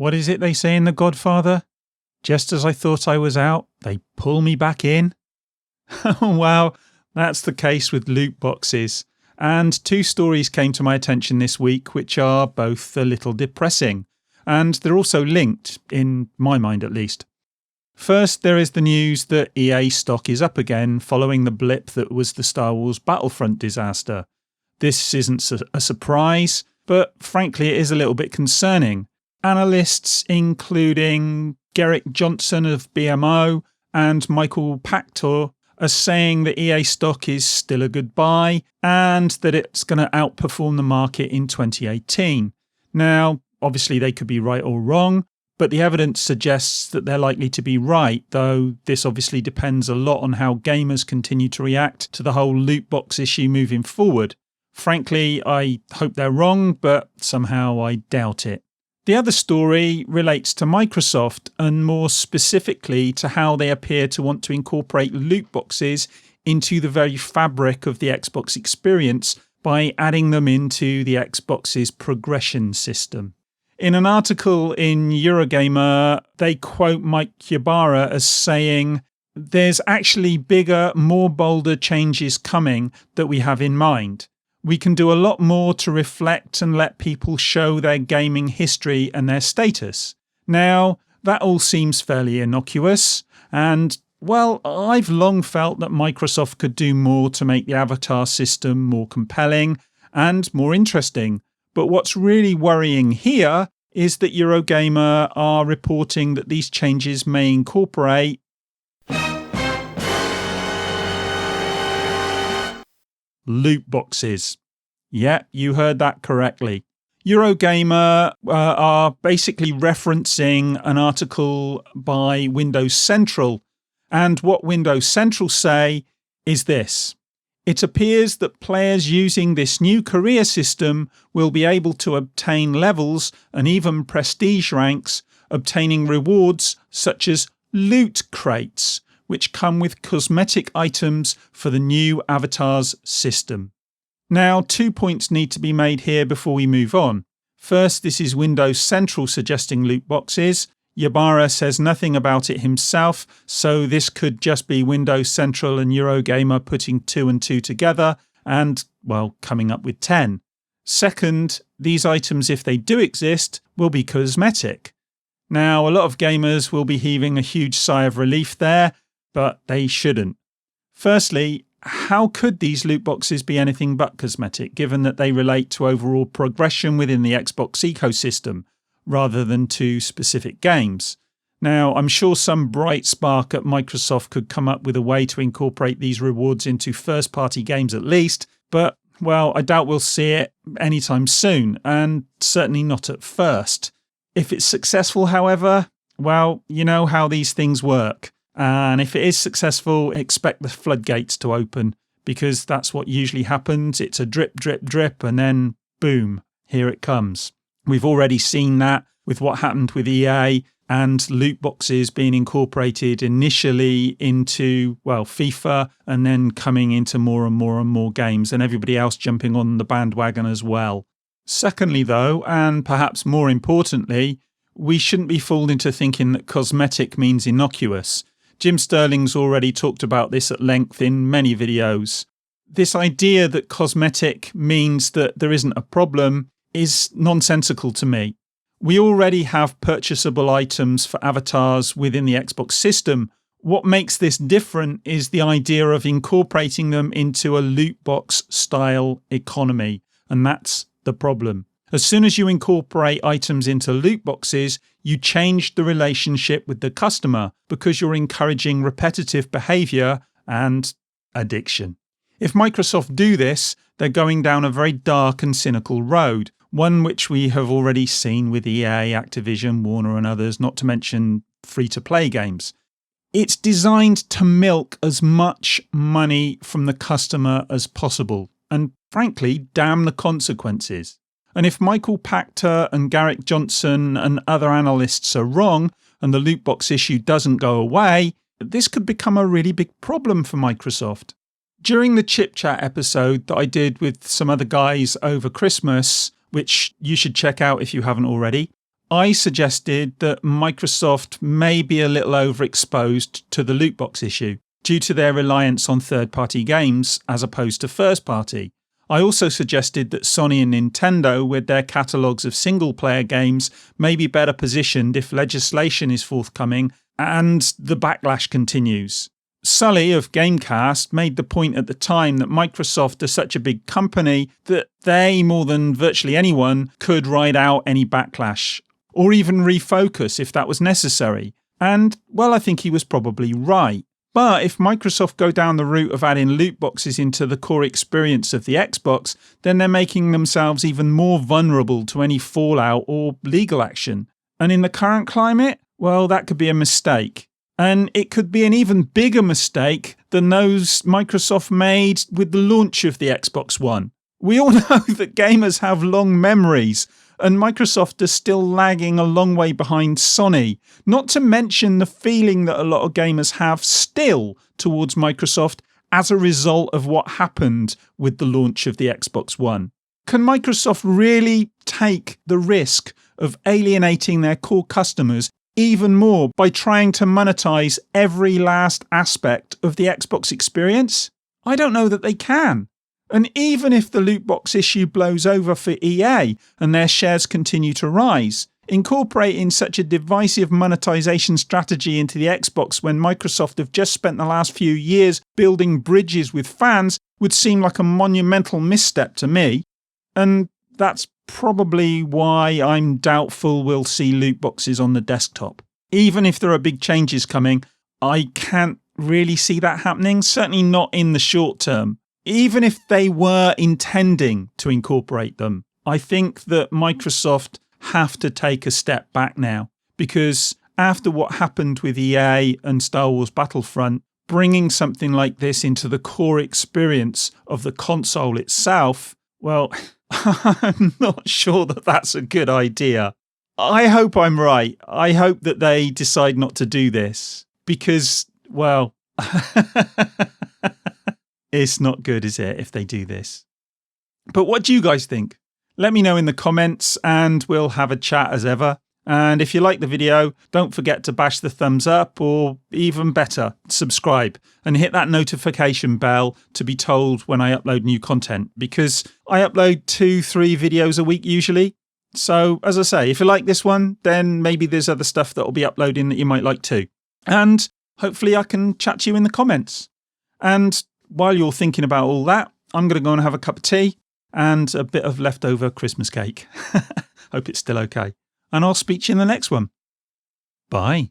What is it they say in The Godfather? Just as I thought I was out, they pull me back in. Well, that's the case with loot boxes. And two stories came to my attention this week, which are both a little depressing. And they're also linked, in my mind at least. First, there is the news that EA stock is up again following the blip that was the Star Wars Battlefront disaster. This isn't a surprise, but frankly it is a little bit concerning. Analysts, including Gerrick Johnson of BMO and Michael Pachter, are saying that EA stock is still a good buy and that it's going to outperform the market in 2018. Now, obviously they could be right or wrong, but the evidence suggests that they're likely to be right, though this obviously depends a lot on how gamers continue to react to the whole loot box issue moving forward. Frankly, I hope they're wrong, but somehow I doubt it. The other story relates to Microsoft, and more specifically to how they appear to want to incorporate loot boxes into the very fabric of the Xbox experience by adding them into the Xbox's progression system. In an article in Eurogamer, they quote Mike Ybarra as saying, "There's actually bigger, more bolder changes coming that we have in mind. We can do a lot more to reflect and let people show their gaming history and their status." Now, that all seems fairly innocuous, and, well, I've long felt that Microsoft could do more to make the avatar system more compelling and more interesting. But what's really worrying here is that Eurogamer are reporting that these changes may incorporate loot boxes. Yeah, you heard that correctly. Eurogamer are basically referencing an article by Windows Central, and what Windows Central say is this: it appears that players using this new career system will be able to obtain levels and even prestige ranks, obtaining rewards such as loot crates, which come with cosmetic items for the new avatars system. Now, 2 points need to be made here before we move on. First, this is Windows Central suggesting loot boxes. Ybarra says nothing about it himself, so this could just be Windows Central and Eurogamer putting 2 and 2 together and, well, coming up with 10. Second, these items, if they do exist, will be cosmetic. Now, a lot of gamers will be heaving a huge sigh of relief there, but they shouldn't. Firstly, how could these loot boxes be anything but cosmetic, given that they relate to overall progression within the Xbox ecosystem, rather than to specific games? Now, I'm sure some bright spark at Microsoft could come up with a way to incorporate these rewards into first-party games at least, but, well, I doubt we'll see it anytime soon, and certainly not at first. If it's successful, however, well, you know how these things work. And if it is successful, expect the floodgates to open, because that's what usually happens. It's a drip, drip, drip, and then boom, here it comes. We've already seen that with what happened with EA and loot boxes being incorporated initially into, well, FIFA, and then coming into more and more and more games, and everybody else jumping on the bandwagon as well. Secondly, though, and perhaps more importantly, we shouldn't be fooled into thinking that cosmetic means innocuous. Jim Sterling's already talked about this at length in many videos. This idea that cosmetic means that there isn't a problem is nonsensical to me. We already have purchasable items for avatars within the Xbox system. What makes this different is the idea of incorporating them into a loot box style economy, and that's the problem. As soon as you incorporate items into loot boxes, you change the relationship with the customer because you're encouraging repetitive behavior and addiction. If Microsoft do this, they're going down a very dark and cynical road, one which we have already seen with EA, Activision, Warner and others, not to mention free-to-play games. It's designed to milk as much money from the customer as possible, and frankly, damn the consequences. And if Michael Pachter and Gerrick Johnson and other analysts are wrong, and the loot box issue doesn't go away, this could become a really big problem for Microsoft. During the Chip Chat episode that I did with some other guys over Christmas, which you should check out if you haven't already, I suggested that Microsoft may be a little overexposed to the loot box issue due to their reliance on third-party games as opposed to first-party. I also suggested that Sony and Nintendo, with their catalogues of single-player games, may be better positioned if legislation is forthcoming and the backlash continues. Sully of GameCast made the point at the time that Microsoft is such a big company that they, more than virtually anyone, could ride out any backlash, or even refocus if that was necessary. And, well, I think he was probably right. But if Microsoft go down the route of adding loot boxes into the core experience of the Xbox, then they're making themselves even more vulnerable to any fallout or legal action. And in the current climate, well, that could be a mistake. And it could be an even bigger mistake than those Microsoft made with the launch of the Xbox One. We all know that gamers have long memories, and Microsoft is still lagging a long way behind Sony, not to mention the feeling that a lot of gamers have still towards Microsoft as a result of what happened with the launch of the Xbox One. Can Microsoft really take the risk of alienating their core customers even more by trying to monetize every last aspect of the Xbox experience? I don't know that they can. And even if the loot box issue blows over for EA and their shares continue to rise, incorporating such a divisive monetization strategy into the Xbox when Microsoft have just spent the last few years building bridges with fans would seem like a monumental misstep to me. And that's probably why I'm doubtful we'll see loot boxes on the desktop. Even if there are big changes coming, I can't really see that happening, certainly not in the short term. Even if they were intending to incorporate them, I think that Microsoft have to take a step back now, because after what happened with EA and Star Wars Battlefront, bringing something like this into the core experience of the console itself, well, I'm not sure that that's a good idea. I hope I'm right. I hope that they decide not to do this because, well, it's not good, is it, if they do this? But what do you guys think? Let me know in the comments and we'll have a chat as ever. And if you like the video, don't forget to bash the thumbs up, or even better, subscribe and hit that notification bell to be told when I upload new content, because I upload 2-3 videos a week usually. So as I say, if you like this one, then maybe there's other stuff that will be uploading that you might like too. And hopefully I can chat to you in the comments. And while you're thinking about all that, I'm going to go and have a cup of tea and a bit of leftover Christmas cake. Hope it's still okay. And I'll speak to you in the next one. Bye.